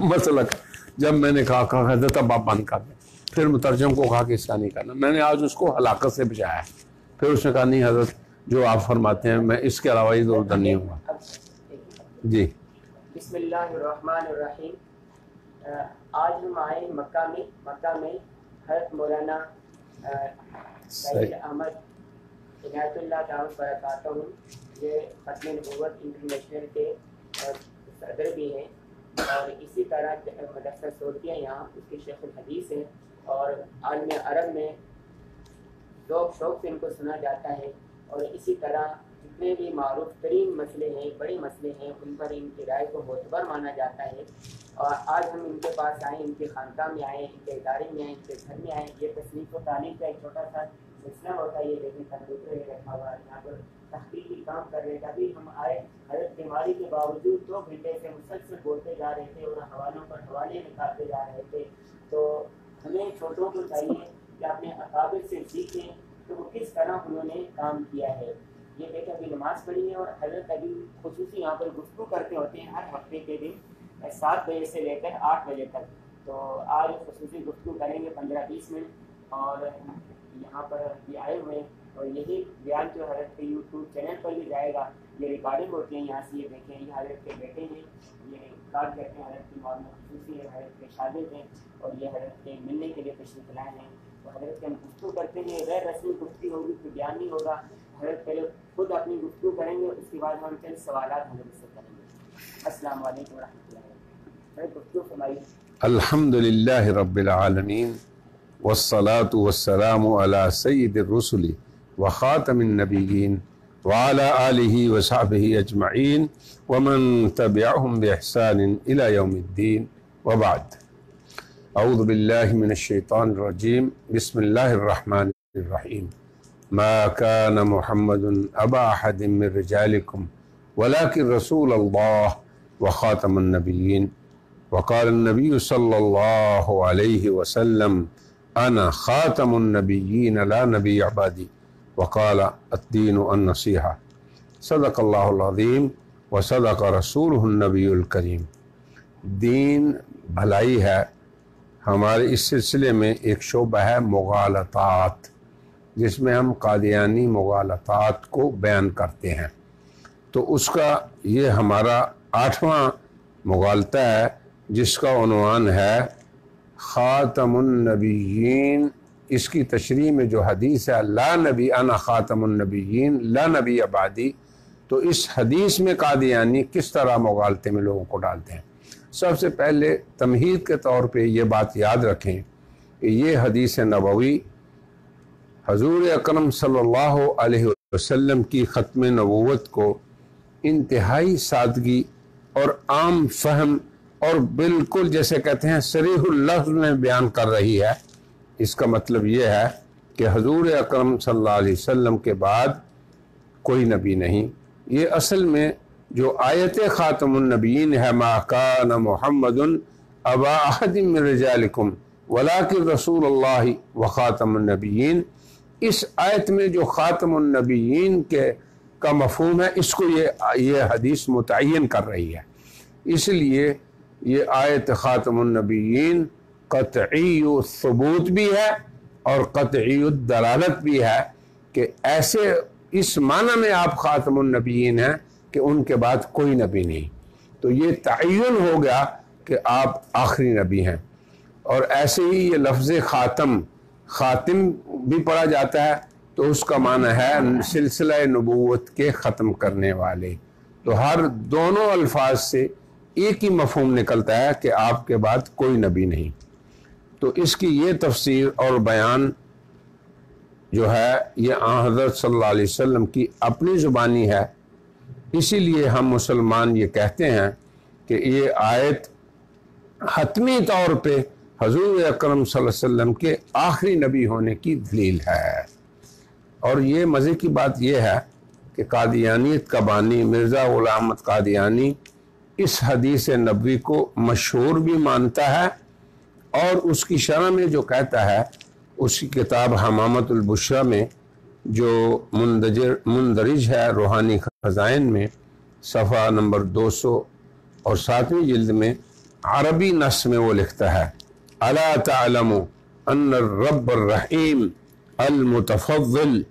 مسئلہ جب میں نے کہا حضرت اب آپ بند کر دیں، پھر مترجم کو کہا کہ اس کا نہیں کرنا، میں نے آج اس کو ہلاکت سے بچایا ہے، پھر اس نے کہا نہیں حضرت جو آپ فرماتے ہیں میں اس کے علاوہ ادھر ادھر نہیں ہوں گا۔ جی بسم اللہ الرحمن الرحیم۔ آج ہم آئے مکہ میں حضرت مولانا سعید احمد عنایت اللہ تعالیٰ برکاتہ یہ ختم نبوت انٹرنیشنل کے صدر بھی ہیں، اور اسی طرح مدرسہ سعودیہ یہاں اس کے شیخ الحدیث ہیں، اور عالم عرب میں ذوق شوق سے ان کو سنا جاتا ہے، اور اسی طرح جتنے بھی معروف ترین مسئلے ہیں، بڑے مسئلے ہیں، ان پر ان کی رائے کو معتبر مانا جاتا ہے۔ اور آج ہم ان کے پاس آئے، ان کے خانقاہ میں آئے، ان کے ادارے میں آئے، ان کے گھر میں آئے۔ یہ تصنیف و تعلیم کا ایک چھوٹا سا سلسلہ ہوتا ہے، یہ دیکھیں کمپیوٹر رکھا ہوا ہے یہاں پر تحقیقی کام کر رہے تھے۔ ابھی ہم آئے، حضرت بیماری کے باوجود 2 گھنٹے سے مسلسل بولتے جا رہے تھے اور حوالوں پر حوالے نکالتے جا رہے تھے۔ تو ہمیں چھوٹوں کو چاہیے کہ اپنے اکابر سے سیکھیں کہ وہ کس طرح انہوں نے کام کیا ہے۔ یہ دیکھیں ابھی نماز پڑھی ہے، اور حضرت ابھی خصوصی یہاں پر گفتگو کرتے ہوتے ہیں ہر ہفتے کے دن 7 بجے سے لے کر 8 بجے تک۔ تو آج خصوصی گفتگو کریں گے 15-20 منٹ، اور یہاں پر بھی آئے ہوئے ہیں، اور یہی بیان جو حضرت کے یوٹیوب چینل پر بھی جائے گا، یہ ریکارڈنگ ہوتی ہے یہاں سے۔ یہ دیکھیں یہ حضرت کے بیٹے ہیں، یہ ریکارڈ کرتے ہیں، حضرت کی معلوم خصوصی ہے، حضرت کے شاگرد ہیں، اور یہ حضرت کے ملنے کے لیے تشریف لائے ہیں۔ تو حضرت کے ہم گفتگو کرتے ہیں، غیر رسمی گفتگو ہوگی تو بیان نہیں ہوگا۔ حضرت پہلے خود اپنی گفتگو کریں گے، اس کے بعد ہم چند سوالات حضرت سے کریں گے۔ السلام علیکم ورحمۃ اللہ۔ حضرت گفتگو فرمائیے۔ الحمد للہ رب العالمین والصلاة والسلام علی سید الرسل وخاتم النبیین وعلی آلہ وصحبہ اجمعین ومن تبعهم بإحسان إلى يوم الدین وبعد۔ اعوذ باللہ من الشیطان الرجیم، بسم اللہ الرحمن الرحیم۔ ما كان محمد أبا أحد من رجالكم ولكن رسول الله وخاتم النبيين وقال النبي صلى الله عليه وسلم أنا خاتم النبيين لا نبي بعدي وقال الدين النصيحة صدق الله العظيم وصدق رسوله النبي الكريم۔ دین بھلائی ہے۔ ہمارے اس سلسلے میں ایک شعبہ ہے مغالطات، جس میں ہم قادیانی مغالطات کو بیان کرتے ہیں۔ تو اس کا یہ ہمارا 8واں مغالطہ ہے، جس کا عنوان ہے خاتم النبیین۔ اس کی تشریح میں جو حدیث ہے لا نبی انا خاتم النبیین لا نبی بعدی، تو اس حدیث میں قادیانی کس طرح مغالطے میں لوگوں کو ڈالتے ہیں۔ سب سے پہلے تمہید کے طور پہ یہ بات یاد رکھیں کہ یہ حدیث نبوی حضور اکرم صلی اللہ علیہ وسلم کی ختم نبوت کو انتہائی سادگی اور عام فہم اور بالکل جیسے کہتے ہیں صریح اللفظ میں بیان کر رہی ہے۔ اس کا مطلب یہ ہے کہ حضور اکرم صلی اللہ علیہ وسلم کے بعد کوئی نبی نہیں۔ یہ اصل میں جو آیت خاتم النبیین ہے، ما کان محمد ابا احد من رجالکم ولکن رسول اللہ وخاتم النبیین، اس آیت میں جو خاتم النبیین کا مفہوم ہے، اس کو یہ حدیث متعین کر رہی ہے۔ اس لیے یہ آیت خاتم النبیین قطعی ثبوت بھی ہے اور قطعی دلالت بھی ہے کہ ایسے اس معنی میں آپ خاتم النبیین ہیں کہ ان کے بعد کوئی نبی نہیں۔ تو یہ تعین ہو گیا کہ آپ آخری نبی ہیں۔ اور ایسے ہی یہ لفظ خاتم بھی پڑھا جاتا ہے، تو اس کا معنی ہے سلسلہ نبوت کے ختم کرنے والے۔ تو ہر دونوں الفاظ سے ایک ہی مفہوم نکلتا ہے کہ آپ کے بعد کوئی نبی نہیں۔ تو اس کی یہ تفسیر اور بیان جو ہے یہ آن حضرت صلی اللہ علیہ وسلم کی اپنی زبانی ہے۔ اسی لیے ہم مسلمان یہ کہتے ہیں کہ یہ آیت حتمی طور پہ حضور اکرم صلی اللہ علیہ وسلم کے آخری نبی ہونے کی دلیل ہے۔ اور یہ مزے کی بات یہ ہے کہ قادیانیت کا بانی مرزا غلام احمد قادیانی اس حدیث نبوی کو مشہور بھی مانتا ہے، اور اس کی شرح میں جو کہتا ہے، اس کی کتاب حمامت البشرا میں جو مندرج ہے روحانی خزائن میں صفحہ نمبر 200 اور 7ویں جلد میں عربی نص میں وہ لکھتا ہے الا تعلم ان الرب الرحیم المتفضل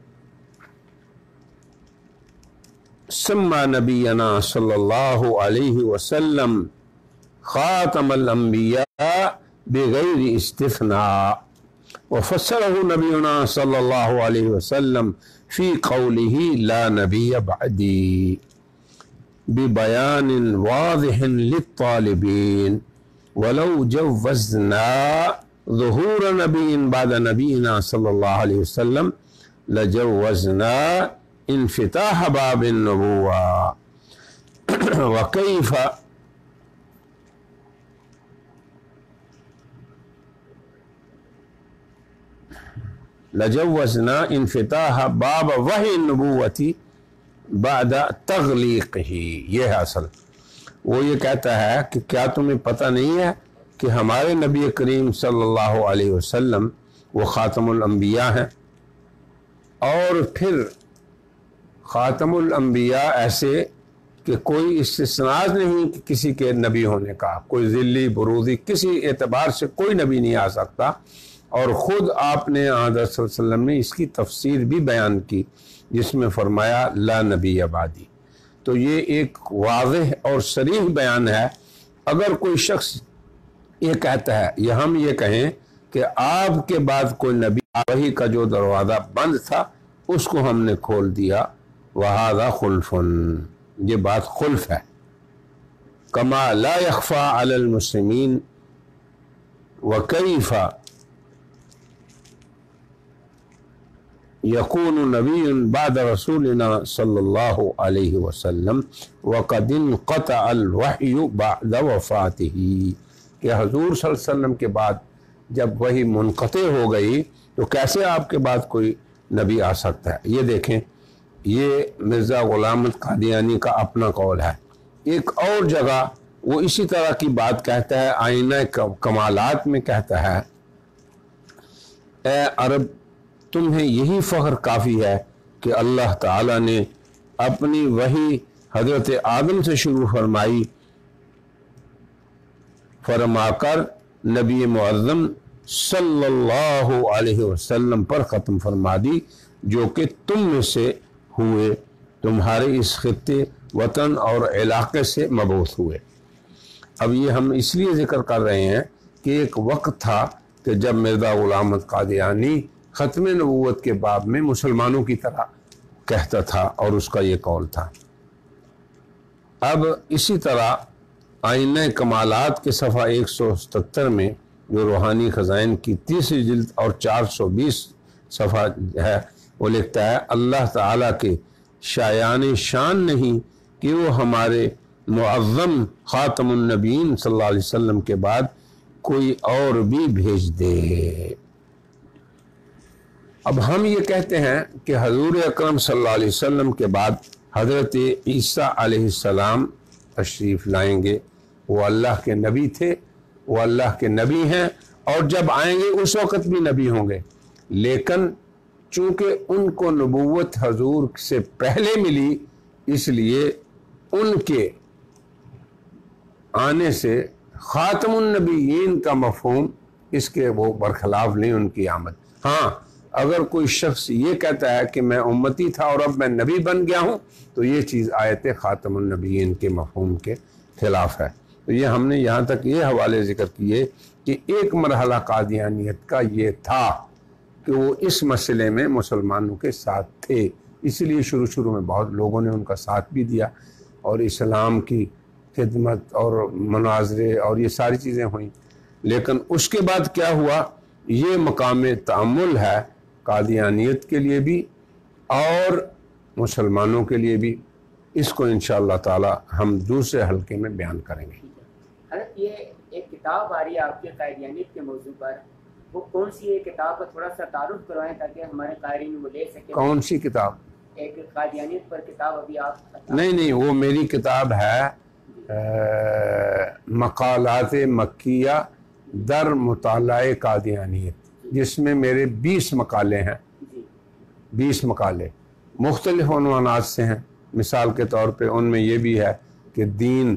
سمى نبینا صلی اللہ علیہ وسلم خاتم الانبیاء بغیر استثناء وفسره نبینا صلی اللہ علیہ وسلم فی قوله لا نبی بعدی ببیان واضح للطالبین ولو جوزنا ظہور نبی بعد نبینا صلی اللہ علیہ وسلم لجوزنا انفتاح باب النبوة وكيف لجوزنا انفتاح باب وحی النبوة بعد تغلیقه. یہ ہے اصل. وہ یہ کہتا ہے کہ کیا تمہیں پتہ نہیں ہے کہ ہمارے نبی کریم صلی اللہ علیہ وسلم وہ خاتم الانبیاء ہیں، اور پھر خاتم الانبیاء ایسے کہ کوئی استثناء نہیں کہ کسی کے نبی ہونے کا، کوئی ذلی بروزی کسی اعتبار سے کوئی نبی نہیں آ سکتا. اور خود آپ نے حضرت صلی اللہ علیہ وسلم نے اس کی تفسیر بھی بیان کی جس میں فرمایا لا نبی بعدی. تو یہ ایک واضح اور صریح بیان ہے. اگر کوئی شخص یہ کہتا ہے یا ہم یہ کہیں کہ آپ کے بعد کوئی نبی، وحی کا جو دروازہ بند تھا اس کو ہم نے کھول دیا، وَهَذَا خُلْفٌ، یہ بات خلف ہے. كَمَا لَا يَخْفَى عَلَى الْمُسْلِمِينَ وَكَيْفَ يَكُونُ نَبِيٌّ بَعْدَ رَسُولِنَا صلی اللہ علیہ وسلم وَقَدْ انْقَطَعَ الْوَحْيُ بَعْدَ وَفَاتِهِ، کہ حضور صلی اللہ علیہ وسلم کے بعد جب وحی منقطع ہو گئی تو کیسے آپ کے بعد کوئی نبی آ سکتا ہے. یہ دیکھیں، یہ مرزا غلام احمد قادیانی کا اپنا قول ہے. ایک اور جگہ وہ اسی طرح کی بات کہتا ہے، آئینہ کمالات میں کہتا ہے اے عرب تمہیں یہی فخر کافی ہے کہ اللہ تعالیٰ نے اپنی وحی حضرت آدم سے شروع فرما کر نبی معظم صلی اللہ علیہ وسلم پر ختم فرما دی، جو کہ تم میں سے ہوئے، تمہارے اس خطے وطن اور علاقے سے مبعوث ہوئے. اب یہ ہم اس لیے ذکر کر رہے ہیں کہ ایک وقت تھا کہ جب مرزا غلام احمد قادیانی ختم نبوت کے باب میں مسلمانوں کی طرح کہتا تھا اور اس کا یہ قول تھا. اب اسی طرح آئینہ کمالات کے صفحہ 177 میں جو روحانی خزائن کی 30 جلد اور 420 صفحہ ہے، وہ لکھتا ہے اللہ تعالیٰ کے شایان شان نہیں کہ وہ ہمارے معظم خاتم النبیین صلی اللہ علیہ وسلم کے بعد کوئی اور بھی بھیج دے. اب ہم یہ کہتے ہیں کہ حضور اکرم صلی اللہ علیہ وسلم کے بعد حضرت عیسیٰ علیہ السلام تشریف لائیں گے. وہ اللہ کے نبی تھے، وہ اللہ کے نبی ہیں، اور جب آئیں گے اس وقت بھی نبی ہوں گے. لیکن چونکہ ان کو نبوت حضور سے پہلے ملی، اس لیے ان کے آنے سے خاتم النبیین کا مفہوم اس کے وہ برخلاف نہیں ان کی آمد. ہاں، اگر کوئی شخص یہ کہتا ہے کہ میں امتی تھا اور اب میں نبی بن گیا ہوں، تو یہ چیز آیت خاتم النبیین کے مفہوم کے خلاف ہے. تو یہ ہم نے یہاں تک یہ حوالے ذکر کیے کہ ایک مرحلہ قادیانیت کا یہ تھا کہ وہ اس مسئلے میں مسلمانوں کے ساتھ تھے. اس لیے شروع میں بہت لوگوں نے ان کا ساتھ بھی دیا اور اسلام کی خدمت اور مناظرے اور یہ ساری چیزیں ہوئیں. لیکن اس کے بعد کیا ہوا، یہ مقام تأمل ہے قادیانیت کے لیے بھی اور مسلمانوں کے لیے بھی. اس کو انشاءاللہ تعالی ہم دوسرے حلقے میں بیان کریں گے. حضرت یہ ایک کتاب آ رہی ہے آپ کے قادیانیت کے موضوع پر، وہ کون سی ہے کتاب کا تھوڑا سا تعارف کروائیں تاکہ ہمارے قائرین وہ لے سکیں. کون سی کتاب؟ ایک قادیانیت پر کتاب ابھی آپ نہیں وہ میری کتاب ہے مقالات مکیہ در مطالعہ قادیانیت، جس میں میرے 20 مقالے ہیں. 20 مقالے مختلف عنوانات سے ہیں. مثال کے طور پہ ان میں یہ بھی ہے کہ دین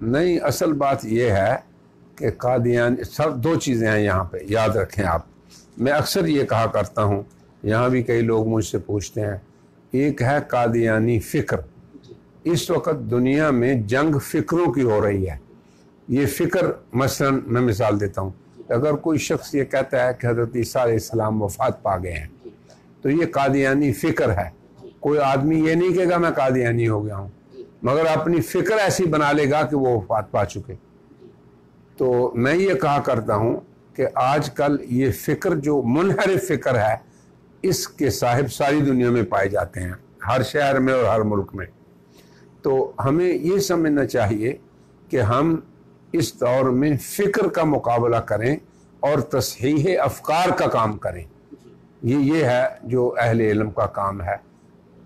نہیں، اصل بات یہ ہے کہ قادیان سب دو چیزیں ہیں یہاں پہ، یاد رکھیں آپ. میں اکثر یہ کہا کرتا ہوں، یہاں بھی کئی لوگ مجھ سے پوچھتے ہیں، ایک ہے قادیانی فکر. اس وقت دنیا میں جنگ فکروں کی ہو رہی ہے. یہ فکر مثلا میں مثال دیتا ہوں، اگر کوئی شخص یہ کہتا ہے کہ حضرت عیسیٰ علیہ السلام وفات پا گئے ہیں تو یہ قادیانی فکر ہے. کوئی آدمی یہ نہیں کہے گا میں قادیانی ہو گیا ہوں، مگر اپنی فکر ایسی بنا لے گا کہ وہ وفات پا چکے. تو میں یہ کہا کرتا ہوں کہ آج کل یہ فکر جو منحرف فکر ہے، اس کے صاحب ساری دنیا میں پائے جاتے ہیں، ہر شہر میں اور ہر ملک میں. تو ہمیں یہ سمجھنا چاہیے کہ ہم اس دور میں فکر کا مقابلہ کریں اور تصحیح افکار کا کام کریں. یہ ہے جو اہل علم کا کام ہے،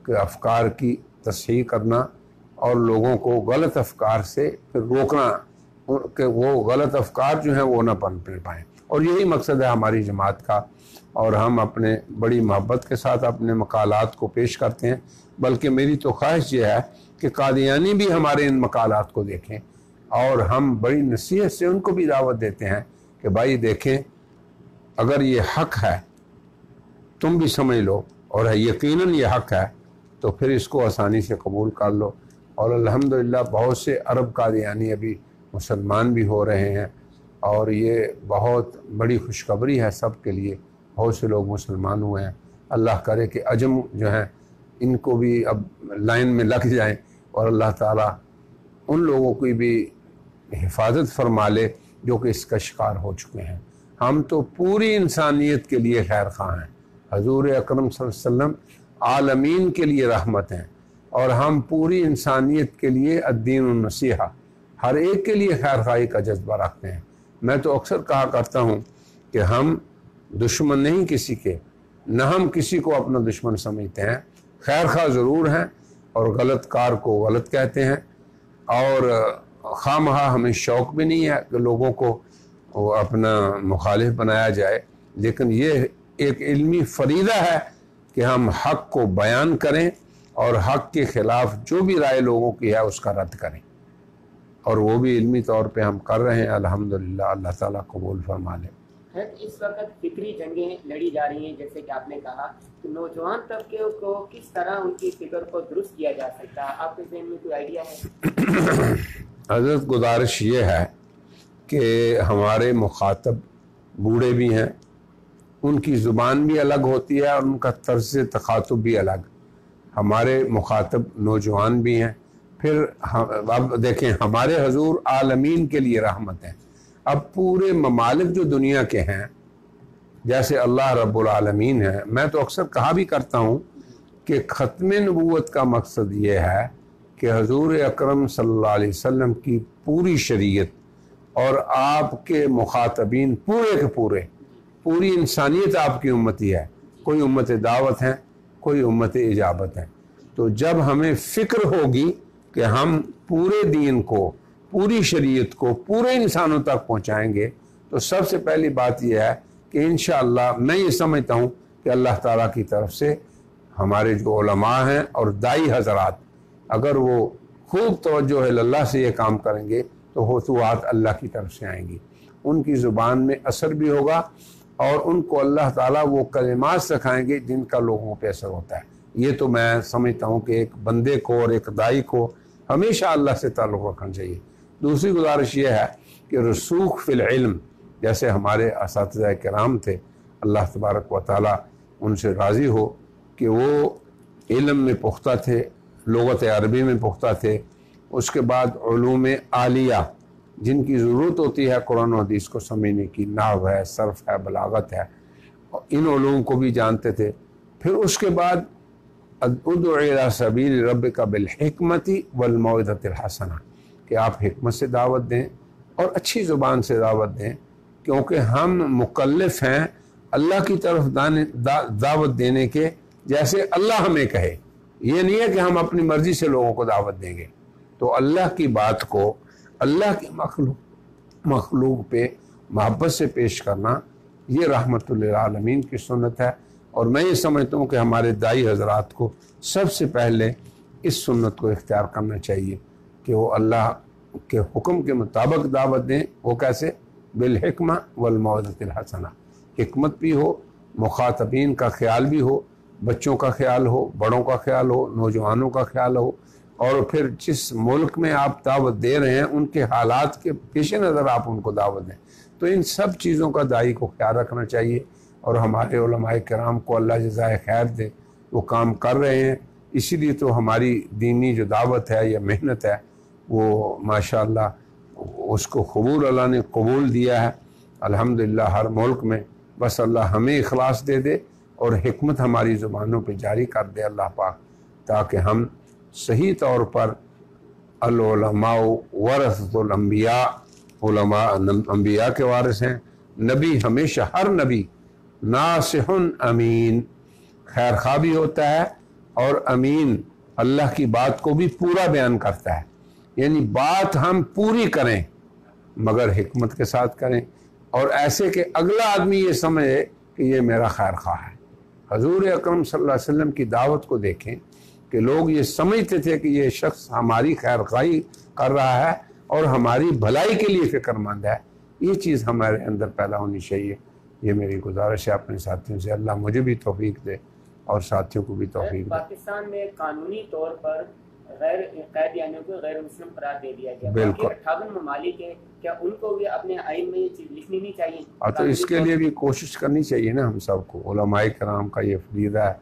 کہ افکار کی تصحیح کرنا اور لوگوں کو غلط افکار سے پھر روکنا کہ وہ غلط افکار جو ہیں وہ نہ پنپ پائیں. اور یہی مقصد ہے ہماری جماعت کا، اور ہم اپنے بڑی محبت کے ساتھ اپنے مقالات کو پیش کرتے ہیں. بلکہ میری تو خواہش یہ ہے کہ قادیانی بھی ہمارے ان مقالات کو دیکھیں، اور ہم بڑی نصیحت سے ان کو بھی دعوت دیتے ہیں کہ بھائی دیکھیں، اگر یہ حق ہے تم بھی سمجھ لو اور یقیناً یہ حق ہے تو پھر اس کو آسانی سے قبول کر لو. اور الحمدللہ بہت سے عرب قادیانی ابھی مسلمان بھی ہو رہے ہیں، اور یہ بہت بڑی خوشخبری ہے سب کے لیے. بہت سے لوگ مسلمان ہوئے ہیں. اللہ کرے کہ عجم جو ہیں ان کو بھی اب لائن میں لگ جائیں، اور اللہ تعالیٰ ان لوگوں کی بھی حفاظت فرما لے جو کہ اس کا شکار ہو چکے ہیں. ہم تو پوری انسانیت کے لیے خیر خواہ ہیں. حضور اکرم صلی اللہ علیہ وسلم عالمین کے لیے رحمت ہیں، اور ہم پوری انسانیت کے لیے الدین النصیحہ، ہر ایک کے لیے خیر خواہی کا جذبہ رکھتے ہیں. میں تو اکثر کہا کرتا ہوں کہ ہم دشمن نہیں کسی کے، نہ ہم کسی کو اپنا دشمن سمجھتے ہیں. خیر خواہ ضرور ہیں اور غلط کار کو غلط کہتے ہیں، اور خواہ مخواہ ہمیں شوق بھی نہیں ہے کہ لوگوں کو اپنا مخالف بنایا جائے. لیکن یہ ایک علمی فریضہ ہے کہ ہم حق کو بیان کریں اور حق کے خلاف جو بھی رائے لوگوں کی ہے اس کا رد کریں، اور وہ بھی علمی طور پہ ہم کر رہے ہیں الحمدللہ. اللہ تعالیٰ قبول فرما لے. اس وقت فکری جنگیں لڑی جا رہی ہیں، جیسے کہ آپ نے کہا کہ نوجوان طبقے کو کس طرح ان کی فکر کو درست کیا جا سکتا ہے، آپ کے ذہن میں کوئی آئیڈیا ہے؟ حضرت گزارش یہ ہے کہ ہمارے مخاطب بوڑھے بھی ہیں، ان کی زبان بھی الگ ہوتی ہے اور ان کا طرز تخاطب بھی الگ. ہمارے مخاطب نوجوان بھی ہیں. پھر اب دیکھیں ہمارے حضور عالمین کے لیے رحمت ہیں. اب پورے ممالک جو دنیا کے ہیں جیسے اللہ رب العالمین ہے، میں تو اکثر کہا بھی کرتا ہوں کہ ختم نبوت کا مقصد یہ ہے کہ حضور اکرم صلی اللہ علیہ وسلم کی پوری شریعت اور آپ کے مخاطبین پورے کے پورے، پوری انسانیت آپ کی امتی ہے. کوئی امت دعوت ہے، کوئی امت اجابت ہے. تو جب ہمیں فکر ہوگی کہ ہم پورے دین کو، پوری شریعت کو پورے انسانوں تک پہنچائیں گے، تو سب سے پہلی بات یہ ہے کہ انشاءاللہ میں یہ سمجھتا ہوں کہ اللہ تعالیٰ کی طرف سے ہمارے جو علماء ہیں اور دائی حضرات، اگر وہ خوب توجہ اللہ سے یہ کام کریں گے تو خطوات اللہ کی طرف سے آئیں گی. ان کی زبان میں اثر بھی ہوگا، اور ان کو اللہ تعالیٰ وہ کلمات سکھائیں گے جن کا لوگوں پہ اثر ہوتا ہے. یہ تو میں سمجھتا ہوں کہ ایک بندے کو اور ایک دائی کو ہمیشہ اللہ سے تعلق رکھنا چاہیے. دوسری گزارش یہ ہے کہ رسوخ فی العلم، جیسے ہمارے اساتذہ کرام تھے، اللہ تبارک و تعالیٰ ان سے راضی ہو کہ وہ علم میں پختہ تھے، لغت عربی میں پختہ تھے. اس کے بعد علوم عالیہ جن کی ضرورت ہوتی ہے قرآن و حدیث کو سمجھنے کی، نحو ہے، صرف ہے، بلاغت ہے، ان علوم کو بھی جانتے تھے. پھر اس کے بعد ادعو الی سبیل ربک بالحکمت والموعظۃ الحسنہ، کہ آپ حکمت سے دعوت دیں اور اچھی زبان سے دعوت دیں، کیونکہ ہم مکلف ہیں اللہ کی طرف دعوت دینے کے جیسے اللہ ہمیں کہے. یہ نہیں ہے کہ ہم اپنی مرضی سے لوگوں کو دعوت دیں گے. تو اللہ کی بات کو اللہ کی مخلوق پہ محبت سے پیش کرنا، یہ رحمت للعالمین کی سنت ہے. اور میں یہ سمجھتا ہوں کہ ہمارے دائی حضرات کو سب سے پہلے اس سنت کو اختیار کرنا چاہیے کہ وہ اللہ کے حکم کے مطابق دعوت دیں۔ وہ کیسے؟ بالحکمہ والموعظۃ الحسنہ، حکمت بھی ہو، مخاطبین کا خیال بھی ہو، بچوں کا خیال ہو، بڑوں کا خیال ہو، نوجوانوں کا خیال ہو، اور پھر جس ملک میں آپ دعوت دے رہے ہیں ان کے حالات کے پیش نظر آپ ان کو دعوت دیں۔ تو ان سب چیزوں کا داعی کو خیال رکھنا چاہیے، اور ہمارے علماء کرام کو اللہ جزائے خیر دے، وہ کام کر رہے ہیں۔ اسی لیے تو ہماری دینی جو دعوت ہے یا محنت ہے وہ ماشاءاللہ اس کو قبول اللہ نے قبول دیا ہے الحمدللہ ہر ملک میں۔ بس اللہ ہمیں اخلاص دے دے اور حکمت ہماری زبانوں پہ جاری کر دے اللہ پاک، تاکہ ہم صحیح طور پر العلماء ورثۃ الانبیاء، علماء انبیاء کے وارث ہیں۔ نبی ہمیشہ، ہر نبی ناصح امین، خیر خواہ بھی ہوتا ہے اور امین، اللہ کی بات کو بھی پورا بیان کرتا ہے، یعنی بات ہم پوری کریں مگر حکمت کے ساتھ کریں، اور ایسے کہ اگلا آدمی یہ سمجھے کہ یہ میرا خیر خواہ ہے۔ حضور اکرم صلی اللہ علیہ وسلم کی دعوت کو دیکھیں کہ لوگ یہ سمجھتے تھے کہ یہ شخص ہماری خیر خواہی کر رہا ہے اور ہماری بھلائی کے لیے فکر مند ہے۔ یہ چیز ہمارے اندر پیدا ہونی چاہیے۔ یہ میری گزارش ہے اپنے ساتھیوں سے، اللہ مجھے بھی توفیق دے اور ساتھیوں کو بھی توفیق دے۔ پاکستان میں قانونی طور پر غیر قیدیانوں کو غیر مسلم قرار دے دیا گیا، بالکل 58 ممالک ہیں، کیا ان کو بھی اپنے آئین میں یہ چیز لکھنی نہیں چاہیے؟ تو اس کے لیے بھی کوشش کرنی چاہیے نا ہم سب کو، علماء کرام کا یہ فریضہ ہے،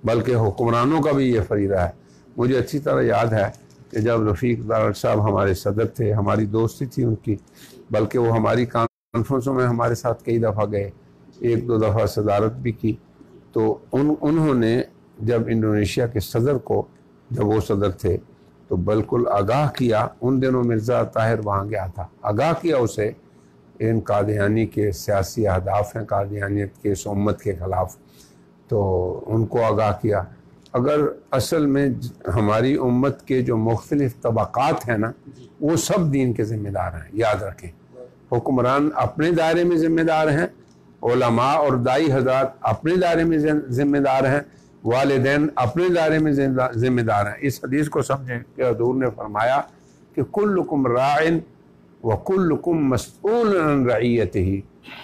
بلکہ حکمرانوں کا بھی یہ فریضہ ہے۔ مجھے اچھی طرح یاد ہے کہ جب رفیق دار صاحب ہمارے صدر تھے، ہماری دوستی تھی ان کی، بلکہ وہ ہماری کانفرنسوں میں ہمارے ساتھ کئی دفعہ گئے، ایک دو دفعہ صدارت بھی کی، تو انہوں نے جب انڈونیشیا کے صدر کو، جب وہ صدر تھے، تو بالکل آگاہ کیا، ان دنوں مرزا طاہر وہاں گیا تھا، آگاہ کیا اسے ان قادیانی کے سیاسی اہداف ہیں قادیانیت کے، اس امت کے خلاف، تو ان کو آگاہ کیا۔ اگر اصل میں ہماری امت کے جو مختلف طبقات ہیں نا، وہ سب دین کے ذمہ دار ہیں، یاد رکھیں۔ حکمران اپنے دائرے میں ذمہ دار ہیں، علماء اور دائی حضرات اپنے دائرے میں ذمہ دار ہیں، والدین اپنے دائرے میں ذمہ دار ہیں۔ اس حدیث کو سمجھیں کہ حضور نے فرمایا کہ کلکم راعٍ وکلکم مسئول عن رعیتہ،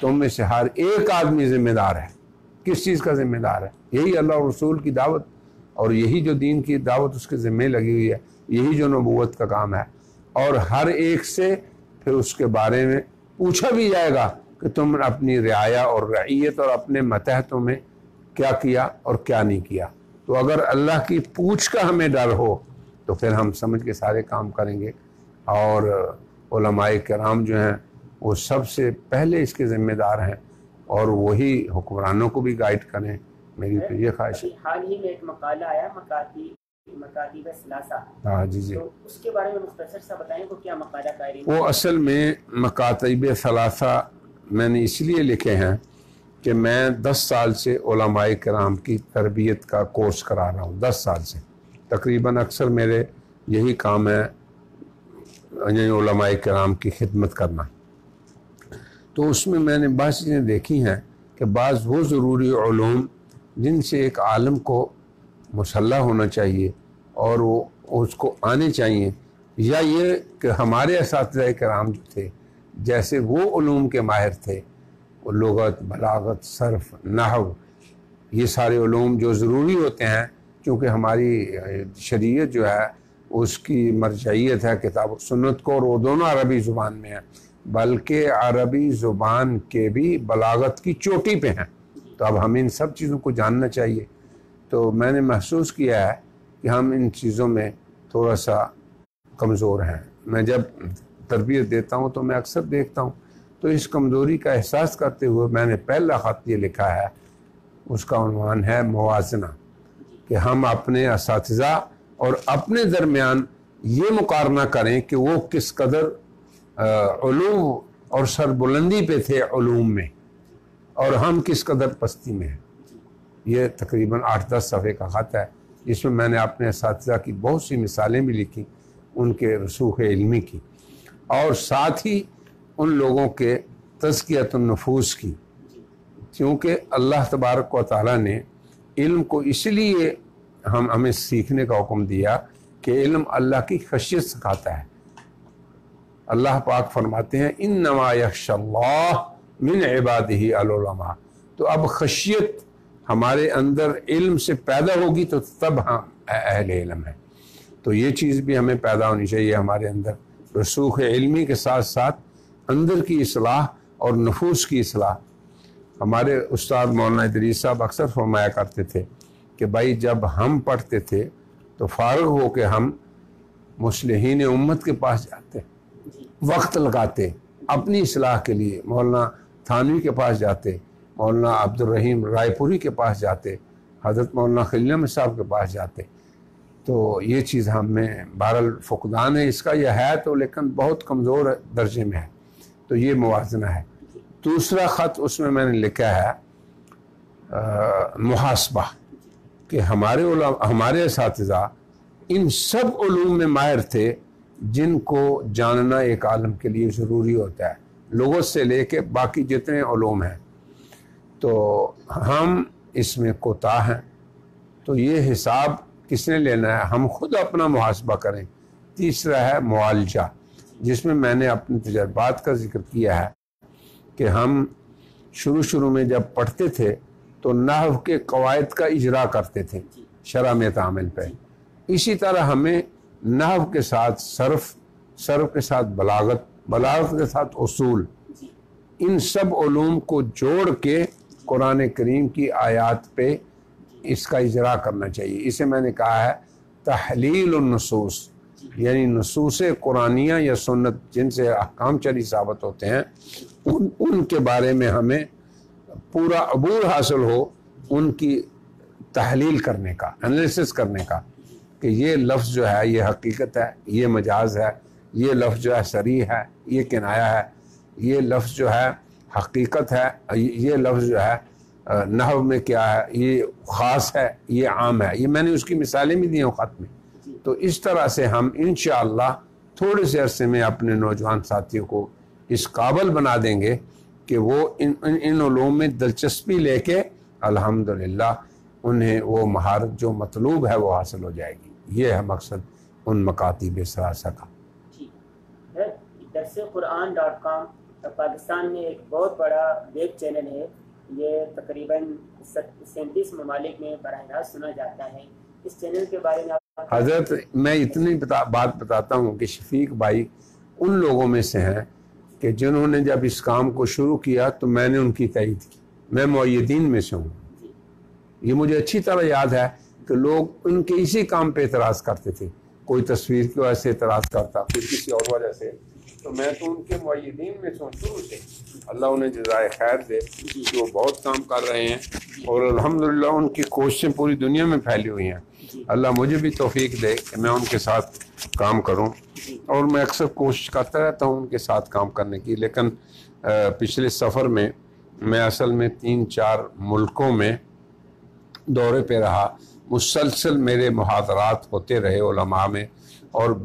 تم میں سے ہر ایک آدمی ذمہ دار ہے۔ کس چیز کا ذمہ دار ہے؟ یہی اللہ اور رسول کی دعوت، اور یہی جو دین کی دعوت اس کے ذمہ لگی ہوئی ہے، یہی جو نبوت کا کام ہے، اور ہر ایک سے پھر اس کے بارے میں پوچھا بھی جائے گا کہ تم اپنی رعایا اور رعیت اور اپنے ماتحتوں میں کیا کیا اور کیا نہیں کیا۔ تو اگر اللہ کی پوچھ کا ہمیں ڈر ہو تو پھر ہم سمجھ کے سارے کام کریں گے، اور علماء کرام جو ہیں وہ سب سے پہلے اس کے ذمہ دار ہیں، اور وہی حکمرانوں کو بھی گائیڈ کریں۔ میری تو یہ خواہش ہے۔ حال ہی میں ایک مقالہ آیا مکاتیب ثلاثہ، ہاں جی جی، تو اس کے بارے میں مختصر سا بتائیں کہ کیا مقالہ قائرین؟ وہ اصل میں مکاتیب ثلاثہ میں نے اس لیے لکھے ہیں کہ میں 10 سال سے علماء کرام کی تربیت کا کورس کرا رہا ہوں، 10 سال سے تقریباً، اکثر میرے یہی کام ہے، یعنی علماء کرام کی خدمت کرنا۔ تو اس میں نے بعض چیزیں دیکھی ہیں کہ بعض وہ ضروری علوم جن سے ایک عالم کو مسلح ہونا چاہیے اور وہ اس کو آنے چاہیے، یا یہ کہ ہمارے اساتذہ کرام جو تھے جیسے وہ علوم کے ماہر تھے، وہ لغت، بلاغت، صرف، نحو، یہ سارے علوم جو ضروری ہوتے ہیں، کیونکہ ہماری شریعت جو ہے اس کی مرجعیت ہے کتاب و سنت کو، اور وہ دونوں عربی زبان میں ہیں، بلکہ عربی زبان کے بھی بلاغت کی چوٹی پہ ہیں، تو اب ہمیں ان سب چیزوں کو جاننا چاہیے۔ تو میں نے محسوس کیا ہے کہ ہم ان چیزوں میں تھوڑا سا کمزور ہیں۔ میں جب تربیت دیتا ہوں تو میں اکثر دیکھتا ہوں، تو اس کمزوری کا احساس کرتے ہوئے میں نے پہلا خط یہ لکھا ہے، اس کا عنوان ہے موازنہ، کہ ہم اپنے اساتذہ اور اپنے درمیان یہ مقارنہ کریں کہ وہ کس قدر علوم اور سربلندی پہ تھے علوم میں، اور ہم کس قدر پستی میں ہیں۔ یہ تقریباً 8-10 صفحے کا خط ہے، جس میں نے اپنے اساتذہ کی بہت سی مثالیں بھی لکھی، ان کے رسوخ علمی کی، اور ساتھ ہی ان لوگوں کے تزکیۃ النفوس کی، کیونکہ اللہ تبارک و تعالیٰ نے علم کو اس لیے ہمیں سیکھنے کا حکم دیا کہ علم اللہ کی خشیت سکھاتا ہے، اللہ پاک فرماتے ہیں انما یخشی اللہ من عبادہ العلماء. تو اب خشیت ہمارے اندر علم سے پیدا ہوگی تو تب ہم اہل علم ہیں. تو یہ چیز بھی ہمیں پیدا ہونی چاہیے ہمارے اندر، رسوخ علمی کے ساتھ ساتھ اندر کی اصلاح اور نفوس کی اصلاح. ہمارے استاد مولانا ادریس صاحب اکثر فرمایا کرتے تھے کہ بھائی جب ہم پڑھتے تھے تو فارغ ہو کے ہم مصلحین امت کے پاس جاتے، وقت لگاتے اپنی اصلاح کے لیے، مولانا تھانوی کے پاس جاتے، مولانا عبد الرحیم رائے پوری کے پاس جاتے، حضرت مولانا خلیل احمد صاحب کے پاس جاتے. تو یہ چیز ہم میں بہرحال فقدان ہے اس کا، یہ ہے تو لیکن بہت کمزور درجے میں ہے. تو یہ موازنہ ہے. دوسرا خط اس میں نے لکھا ہے محاسبہ، کہ ہمارے اساتذہ ان سب علوم میں ماہر تھے جن کو جاننا ایک عالم کے لیے ضروری ہوتا ہے، لغت سے لے کے باقی جتنے علوم ہیں. تو ہم اس میں کوتاہ ہیں. تو یہ حساب کس نے لینا ہے؟ ہم خود اپنا محاسبہ کریں. تیسرا ہے معالجہ، جس میں نے اپنے تجربات کا ذکر کیا ہے کہ ہم شروع میں جب پڑھتے تھے تو نحو کے قواعد کا اجرا کرتے تھے شرح میں تعامل پہ. اسی طرح ہمیں نحو کے ساتھ صرف کے ساتھ بلاغت کے ساتھ اصول، ان سب علوم کو جوڑ کے قرآن کریم کی آیات پہ اس کا اجرا کرنا چاہیے. اسے میں نے کہا ہے تحلیل النصوص، یعنی نصوص قرآنیہ یا سنت جن سے احکام شرعی ثابت ہوتے ہیں ان کے بارے میں ہمیں پورا عبور حاصل ہو، ان کی تحلیل کرنے کا، انالیسس کرنے کا، کہ یہ لفظ جو ہے یہ حقیقت ہے، یہ مجاز ہے، یہ لفظ جو ہے صریح ہے، یہ کنایہ ہے، یہ لفظ جو ہے حقیقت ہے، یہ لفظ جو ہے نحو میں کیا ہے، یہ خاص ہے، یہ عام ہے. یہ میں نے اس کی مثالیں بھی دی ہیں خط میں. تو اس طرح سے ہم انشاءاللہ تھوڑے سے عرصے میں اپنے نوجوان ساتھیوں کو اس قابل بنا دیں گے کہ وہ ان علوم میں دلچسپی لے کے الحمدللہ انہیں وہ مہارت جو مطلوب ہے وہ حاصل ہو جائے گی. یہ ہے مقصد ان مکاتب ثلاثہ کا. درسقرآن.com پاکستان میں ایک بہت بڑا ویب چینل ہے. یہ تقریباً 37 ممالک میں براہ راست سنا جاتا ہے. اس چینل کے بارے میں حضرت میں اتنی بات بتاتا ہوں کہ شفیق بھائی ان لوگوں میں سے ہیں کہ جنہوں نے جب اس کام کو شروع کیا تو میں نے ان کی تائید کی. میں مؤیدین میں سے ہوں. یہ مجھے اچھی طرح یاد ہے کہ لوگ ان کے اسی کام پہ اعتراض کرتے تھے. کوئی تصویر کی وجہ سے اعتراض کرتا، کوئی کسی اور وجہ سے. تو میں تو ان کے مؤیدین میں سے ہوں شروع سے. اللہ انہیں جزائے خیر دے کہ وہ بہت کام کر رہے ہیں اور الحمدللہ ان کی کوششیں پوری دنیا میں پھیلی ہوئی ہیں. اللہ مجھے بھی توفیق دے کہ میں ان کے ساتھ کام کروں، اور میں اکثر کوشش کرتا رہتا ہوں ان کے ساتھ کام کرنے کی. لیکن پچھلے سفر میں اصل میں 3-4 ملکوں میں دورے پہ رہا. مسلسل میرے محاضرات ہوتے رہے علماء میں، اور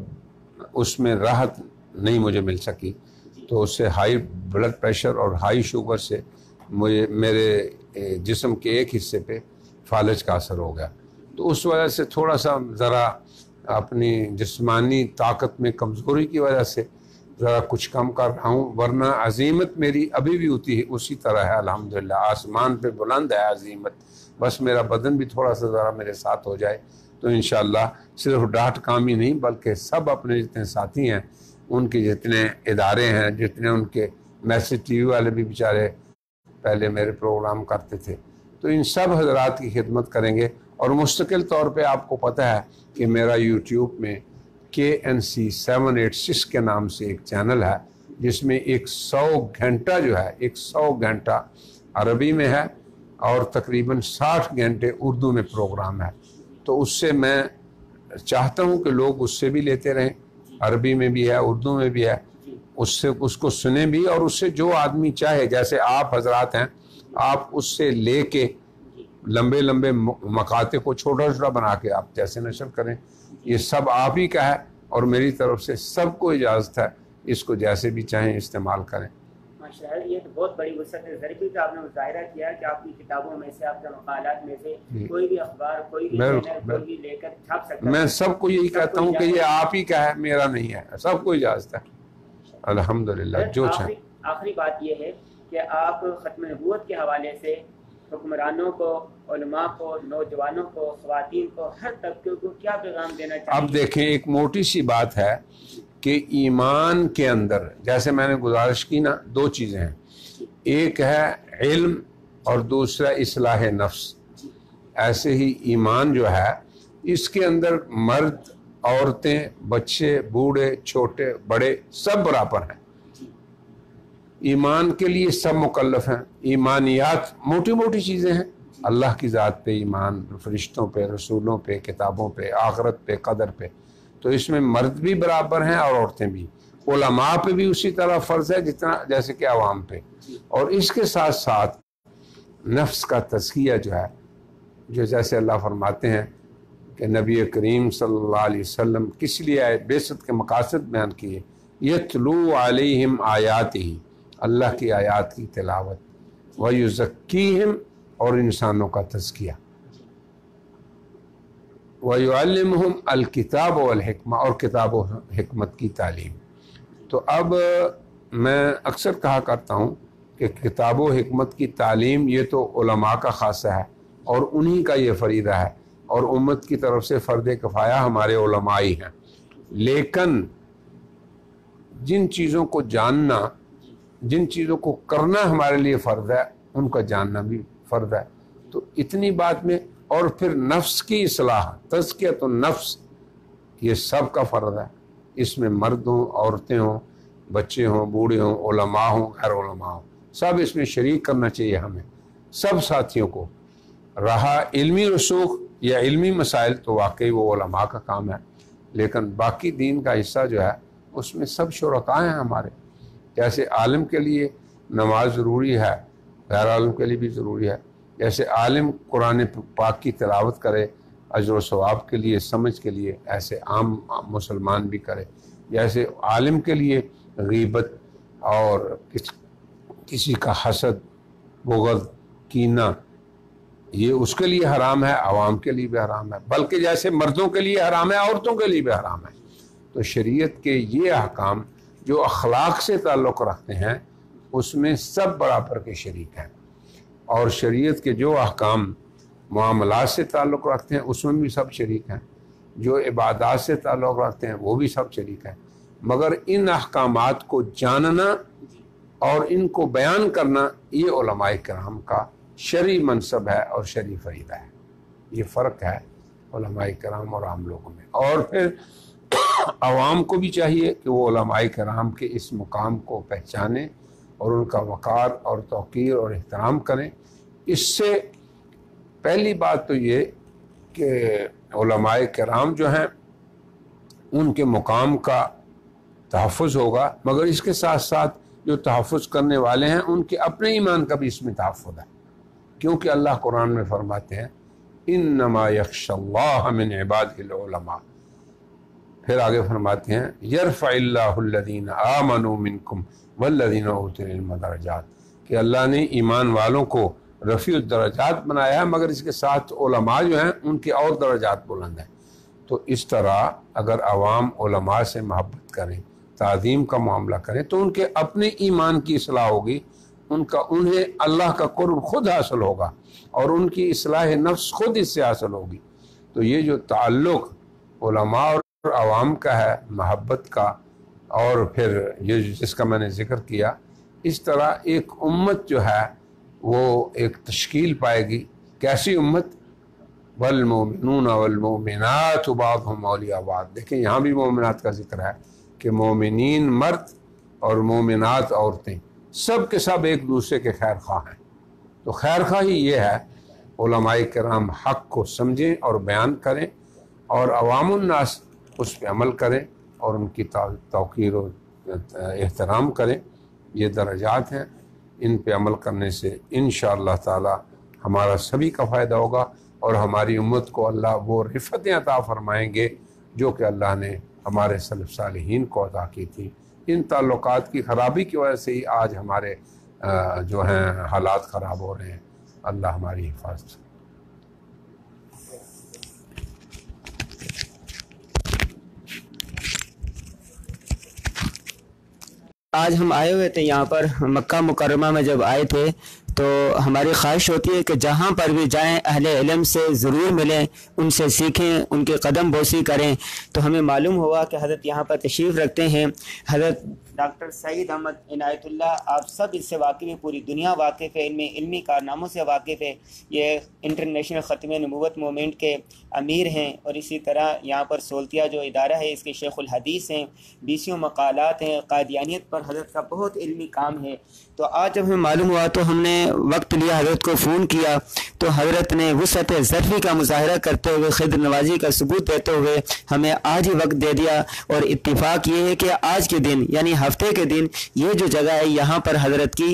اس میں راحت نہیں مجھے مل سکی. تو اس سے ہائی بلڈ پریشر اور ہائی شوگر سے میرے جسم کے ایک حصے پہ فالج کا اثر ہو گیا. تو اس وجہ سے تھوڑا سا ذرا اپنی جسمانی طاقت میں کمزوری کی وجہ سے ذرا کچھ کم کر رہا ہوں، ورنہ عزیمت میری ابھی بھی ہوتی ہے اسی طرح ہے الحمدللہ. آسمان پہ بلند ہے عزیمت. بس میرا بدن بھی تھوڑا سا ذرا میرے ساتھ ہو جائے تو انشاءاللہ صرف ڈاٹ کام ہی نہیں بلکہ سب اپنے جتنے ساتھی ہیں، ان کے جتنے ادارے ہیں، جتنے ان کے میسج ٹی وی والے بھی بیچارے پہلے میرے پروگرام کرتے تھے، تو ان سب حضرات کی خدمت کریں گے. اور مستقل طور پہ آپ کو پتہ ہے کہ میرا یوٹیوب میں KNC 786 کے نام سے ایک چینل ہے جس میں 100 گھنٹہ جو ہے 100 گھنٹہ عربی میں ہے اور تقریباً 60 گھنٹے اردو میں پروگرام ہے. تو اس سے میں چاہتا ہوں کہ لوگ اس سے بھی لیتے رہیں. عربی میں بھی ہے، اردو میں بھی ہے. اس کو سنیں بھی، اور اس سے جو آدمی چاہے، جیسے آپ حضرات ہیں، آپ اس سے لے کے لمبے مقاطع کو چھوٹا بنا کے آپ جیسے نشر کریں. یہ سب آپ ہی کا ہے اور میری طرف سے سب کو اجازت ہے، اس کو جیسے بھی چاہیں استعمال کریں. ماشاءاللہ، یہ تو بہت بڑی وسعت ہے. ظریفی کا آپ نے مظاہرہ کیا کہ آپ کی کتابوں میں سے، آپ کے مقالات میں سے کوئی بھی اخبار، کوئی بھی چینل، کوئی بھی لے کر چھاپ سکتا ہے. میں سب کو یہی کہتا ہوں کہ یہ آپ ہی کا ہے، میرا نہیں ہے. سب کو اجازت ہے. الحمدللہ جو چاہیں. آخری بات یہ ہے کہ آپ ختم نبوت کے حوالے سے حکمرانوں کو، علماء کو، نوجوانوں کو، خواتین کو، ہر طبقے کو کیا پیغام دینا چاہیں؟ اب دیکھیں ایک موٹی سی بات ہے کہ ایمان کے اندر جیسے میں نے گزارش کی نا، دو چیزیں ہیں، ایک ہے علم اور دوسرا اصلاح نفس. ایسے ہی ایمان جو ہے اس کے اندر مرد، عورتیں، بچے، بوڑھے، چھوٹے، بڑے سب برابر ہیں. ایمان کے لیے سب مکلف ہیں. ایمانیات موٹی موٹی چیزیں ہیں، اللہ کی ذات پہ ایمان، فرشتوں پہ، رسولوں پہ، کتابوں پہ، آخرت پہ، قدر پہ. تو اس میں مرد بھی برابر ہیں اور عورتیں بھی. علماء پہ بھی اسی طرح فرض ہے جتنا جیسے کہ عوام پہ. اور اس کے ساتھ ساتھ نفس کا تزکیہ جو ہے، جو جیسے اللہ فرماتے ہیں کہ نبی کریم صلی اللہ علیہ وسلم کس لیے آئے، بعثت کے مقاصد بیان کیے، یتلو علیہم آیاتہ، اللہ کی آیات کی تلاوت، ویزکیہم، اور انسانوں کا تزکیہ، ویعلمہم الکتاب والحکمہ، اور کتاب و حکمت کی تعلیم. تو اب میں اکثر کہا کرتا ہوں کہ کتاب و حکمت کی تعلیم یہ تو علماء کا خاصہ ہے اور انہی کا یہ فریضہ ہے، اور امت کی طرف سے فرض کفایہ ہمارے علماء ہی ہیں. لیکن جن چیزوں کو جاننا، جن چیزوں کو کرنا ہمارے لیے فرض ہے، ان کا جاننا بھی فرض ہے. تو اتنی بات میں، اور پھر نفس کی اصلاح، تزکیۃ النفس، یہ سب کا فرض ہے. اس میں مرد ہوں، عورتیں ہوں، بچے ہوں، بوڑھے ہوں، علماء ہوں، غیر علماء ہوں، سب اس میں شریک کرنا چاہیے ہمیں، سب ساتھیوں کو. رہا علمی رسوخ یا علمی مسائل تو واقعی وہ علماء کا کام ہے، لیکن باقی دین کا حصہ جو ہے اس میں سب شرکاء ہیں ہمارے. جیسے عالم کے لیے نماز ضروری ہے، غیر عالم کے لیے بھی ضروری ہے. جیسے عالم قرآن پاک کی تلاوت کرے اجر و ثواب کے لیے، سمجھ کے لیے، ایسے عام مسلمان بھی کرے. جیسے عالم کے لیے غیبت اور کسی کا حسد، بغض، کینہ، یہ اس کے لیے حرام ہے، عوام کے لیے بھی حرام ہے، بلکہ جیسے مردوں کے لیے حرام ہے، عورتوں کے لیے بھی حرام ہے. تو شریعت کے یہ احکام جو اخلاق سے تعلق رکھتے ہیں اس میں سب برابر کے شریک ہیں، اور شریعت کے جو احکام معاملات سے تعلق رکھتے ہیں اس میں بھی سب شریک ہیں، جو عبادات سے تعلق رکھتے ہیں وہ بھی سب شریک ہیں. مگر ان احکامات کو جاننا اور ان کو بیان کرنا یہ علماء کرام کا شرعی منصب ہے اور شرعی فریضہ ہے. یہ فرق ہے علماء کرام اور عام لوگوں میں. اور پھر عوام کو بھی چاہیے کہ وہ علماء کرام کے اس مقام کو پہچانیں اور ان کا وقار اور توقیر اور احترام کریں. اس سے پہلی بات تو یہ کہ علماء کرام جو ہیں ان کے مقام کا تحفظ ہوگا، مگر اس کے ساتھ ساتھ جو تحفظ کرنے والے ہیں ان کے اپنے ایمان کا بھی اس میں تحفظ ہے، کیونکہ اللہ قرآن میں فرماتے ہیں انما یخشی اللہ من عبادہ العلماء. پھر آگے فرماتے ہیں یرفع اللہ الذین آمنوا منکم والذین اوتوا العلم درجات، کہ اللہ نے ایمان والوں کو رفیع الدرجات بنایا ہے، مگر اس کے ساتھ علماء جو ہیں ان کے اور درجات بلند ہیں. تو اس طرح اگر عوام علماء سے محبت کریں، تعظیم کا معاملہ کریں، تو ان کے اپنے ایمان کی اصلاح ہوگی، انہیں اللہ کا قرب خود حاصل ہوگا اور ان کی اصلاح نفس خود اس سے حاصل ہوگی. تو یہ جو تعلق علماء اور عوام کا ہے، محبت کا، اور پھر یہ جس کا میں نے ذکر کیا، اس طرح ایک امت جو ہے وہ ایک تشکیل پائے گی. کیسی امت؟ والمؤمنون والمؤمنات بعضهم اولیاء بعض. دیکھیں یہاں بھی مومنات کا ذکر ہے کہ مومنین مرد اور مومنات عورتیں سب کے سب ایک دوسرے کے خیر خواہ ہیں. تو خیر خواہی یہ ہے علماء کرام حق کو سمجھیں اور بیان کریں، اور عوام الناس اس پہ عمل کریں اور ان کی توقیر و احترام کریں. یہ درجات ہیں، ان پہ عمل کرنے سے انشاءاللہ تعالی ہمارا سبھی کا فائدہ ہوگا، اور ہماری امت کو اللہ وہ رفتیں عطا فرمائیں گے جو کہ اللہ نے ہمارے سلف صالحین کو عطا کی تھی. ان تعلقات کی خرابی کی وجہ سے ہی آج ہمارے جو ہیں حالات خراب ہو رہے ہیں. اللہ ہماری حفاظت آج ہم آئے ہوئے تھے یہاں پر مکہ مکرمہ میں. جب آئے تھے تو ہماری خواہش ہوتی ہے کہ جہاں پر بھی جائیں اہل علم سے ضرور ملیں, ان سے سیکھیں, ان کے قدم بوسی کریں. تو ہمیں معلوم ہوا کہ حضرت یہاں پر تشریف رکھتے ہیں, حضرت ڈاکٹر سعید احمد عنایت اللہ. آپ سب اس سے واقف ہیں, پوری دنیا واقف ہے, ان میں علمی کارناموں سے واقف ہے. یہ انٹرنیشنل ختم نبوت موومنٹ کے امیر ہیں, اور اسی طرح یہاں پر سولتیہ جو ادارہ ہے اس کے شیخ الحدیث ہیں. 20 مقالات ہیں, قادیانیت پر حضرت کا بہت علمی کام ہے. تو آج جب ہمیں معلوم ہوا تو ہم نے وقت لیا, حضرت کو فون کیا, تو حضرت نے وسعت ظرفی کا مظاہرہ کرتے ہوئے, خضر نوازی کا ثبوت دیتے ہوئے ہمیں آج ہی وقت دے دیا. اور اتفاق یہ ہے کہ آج کے دن یعنی ہفتے کے دن یہ جو جگہ ہے یہاں پر حضرت کی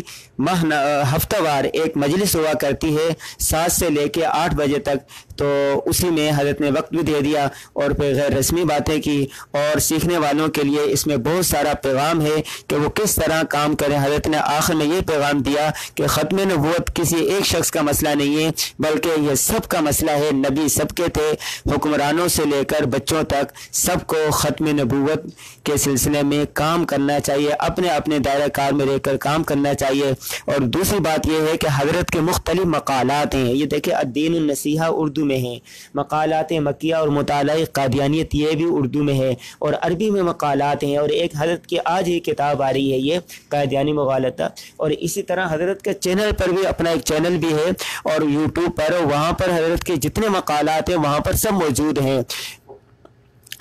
ہفتہ وار ایک مجلس ہوا کرتی ہے 7 سے لے کے 8 بجے تک. تو اسی میں حضرت نے وقت بھی دے دیا اور پھر غیر رسمی باتیں کی, اور سیکھنے والوں کے لیے اس میں بہت سارا پیغام ہے کہ وہ کس طرح کام کریں. حضرت نے آخر میں یہ پیغام دیا کہ ختم نبوت کسی ایک شخص کا مسئلہ نہیں ہے, بلکہ یہ سب کا مسئلہ ہے. نبی سب کے تھے, حکمرانوں سے لے کر بچوں تک سب کو ختم نبوت کے سلسلے میں کام کرنا چاہیے, اپنے اپنے دائرہ کار میں رہ کر کام کرنا چاہیے. اور دوسری بات یہ ہے کہ حضرت کے مختلف مقالات ہیں, یہ دیکھیں الدین النصیحہ اردو میں ہیں, مقالات مکیہ اور مطالعہ قادیانیت یہ بھی اردو میں ہے, اور عربی میں مقالات ہیں. اور ایک حضرت کی آج ہی کتاب آ رہی ہے یہ قادیانی مغالطہ. اور اسی طرح حضرت کے چینل پر بھی, اپنا ایک چینل بھی ہے, اور یوٹیوب پر, وہاں پر حضرت کے جتنے مقالات ہیں وہاں پر سب موجود ہیں.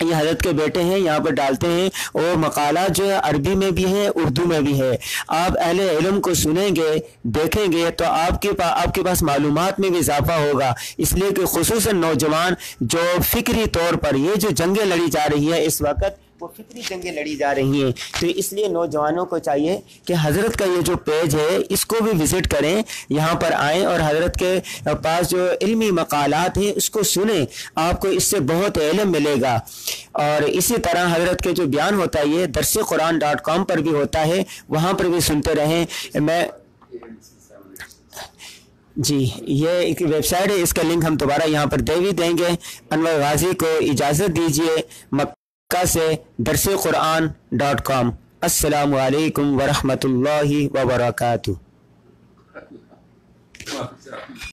یہ حضرت کے بیٹے ہیں, یہاں پر ڈالتے ہیں, اور مقالات جو ہے عربی میں بھی ہیں, اردو میں بھی ہے. آپ اہل علم کو سنیں گے, دیکھیں گے تو آپ کے پاس معلومات میں بھی اضافہ ہوگا. اس لیے کہ خصوصاً نوجوان جو فکری طور پر یہ جو جنگیں لڑی جا رہی ہے اس وقت, وہ فکری جنگیں لڑی جا رہی ہیں. تو اس لیے نوجوانوں کو چاہیے کہ حضرت کا یہ جو پیج ہے اس کو بھی وزٹ کریں, یہاں پر آئیں اور حضرت کے پاس جو علمی مقالات ہیں اس کو سنیں, آپ کو اس سے بہت علم ملے گا. اور اسی طرح حضرت کے جو بیان ہوتا ہے یہ درسقرآن.com پر بھی ہوتا ہے, وہاں پر بھی سنتے رہیں. میں جی یہ ایک ویب سائٹ ہے, اس کا لنک ہم دوبارہ یہاں پر دے بھی دیں گے. انور غازی کو اجازت دیجیے مکہ سے درسقرآن.com. السلام علیکم ورحمۃ اللہ وبرکاتہ.